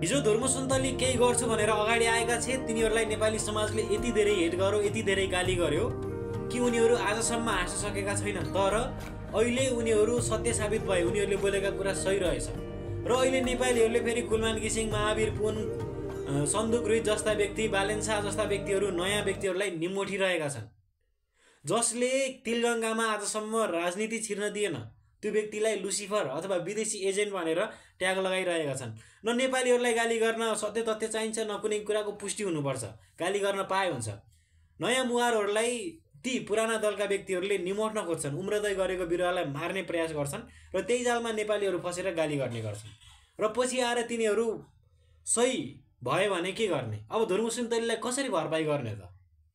हिजो धर्मसन्तले केही गर्छु भनेर अगाडि आएका थिए, तिनीहरूलाई नेपाली समाजले यति धेरै हेट गर्यो, यति धेरै गाली गर्यो कि उनीहरू आजसम्म हाँस्न सकेका छैनन्। तर अहिले उनीहरू सत्य साबित भए, उनीहरूले बोलेका कुरा सही रहेछ। र अहिले नेपालीहरूले फेरि कुलमान घिसिङ, महावीर पुन, सन्दुक रुई जस्ता व्यक्ति, बालेन शाह जस्ता व्यक्तिहरू, नयाँ व्यक्तिहरूलाई निमोठिरहेका छन्, जसले तिलगङ्गामा आजसम्म राजनीति छिर्न दिएन। त्यो व्यक्तिलाई लुसिफर अथवा विदेशी एजेन्ट भनेर ट्याग लगाइरहेका छन्। न नेपालीहरूलाई गाली गर्न सत्य तथ्य चाहिन्छ, न कुनै कुराको पुष्टि हुनुपर्छ। गाली गर्न पाए हुन्छ। नयाँ मुहारहरूलाई ती पुराना दलका व्यक्तिहरूले निमोट्न खोज्छन्, उम्रदै गरेको बिरुवालाई मार्ने प्रयास गर्छन् र त्यही जालमा नेपालीहरू फसेर गाली गर्ने गर्छन्। र पछि आएर तिनीहरू सही भयो भने के गर्ने? अब धर्मसुन्तलीलाई कसरी भरपाई गर्ने त?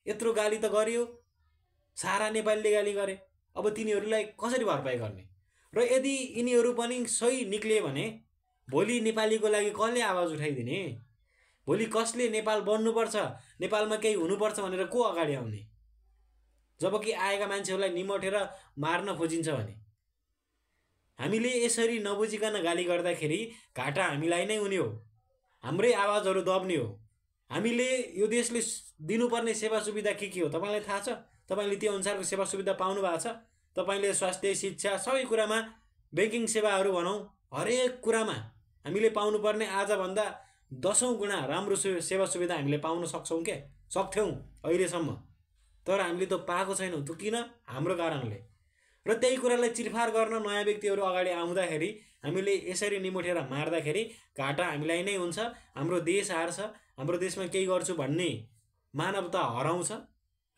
यत्रो गाली त गरियो, सारा नेपालीले गाली गरे, अब तिनीहरूलाई कसरी भरपाई गर्ने? र यदि यिनीहरू पनि सही निक्ले भने भोलि नेपालीको लागि कसले आवाज उठाइदिने? भोलि कसले नेपाल बन्नुपर्छ, नेपालमा केही हुनुपर्छ भनेर को अगाडि आउने? जबकि आएका मान्छेहरूलाई निमोटेर मार्न खोजिन्छ भने। हामीले यसरी नबुझिकन गाली गर्दाखेरि घाटा हामीलाई नै हुने हो, हाम्रै आवाजहरू दब्ने हो। हामीले यो देशले दिनुपर्ने सेवा सुविधा के हो तपाईँलाई थाहा छ? तपाईँले त्यो अनुसारको सेवा सुविधा पाउनु भएको छ? तपाईँले स्वास्थ्य, शिक्षा, सबै कुरामा, ब्याङ्किङ सेवाहरू भनौँ, हरेक कुरामा हामीले पाउनुपर्ने आजभन्दा 10औं गुणा राम्रो सेवा सुविधा हामीले पाउन सक्थ्यौँ अहिलेसम्म। तर हामीले त पाएको छैनौँ। त्यो किन? हाम्रो कारणले। र त्यही कुरालाई चिरफार गर्न नयाँ व्यक्तिहरू अगाडि आउँदाखेरि, हामीले यसरी निमोठेर मार्दाखेरि घाटा हामीलाई नै हुन्छ। हाम्रो देश हार्छ, हाम्रो देशमा केही गर्छु भन्ने मानवता हराउँछ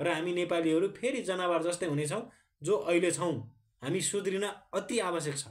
र हामी नेपालीहरू फेरि जनावर जस्तै हुनेछौँ जो अहिले छौँ। हामी सुध्रिन अति आवश्यक छ।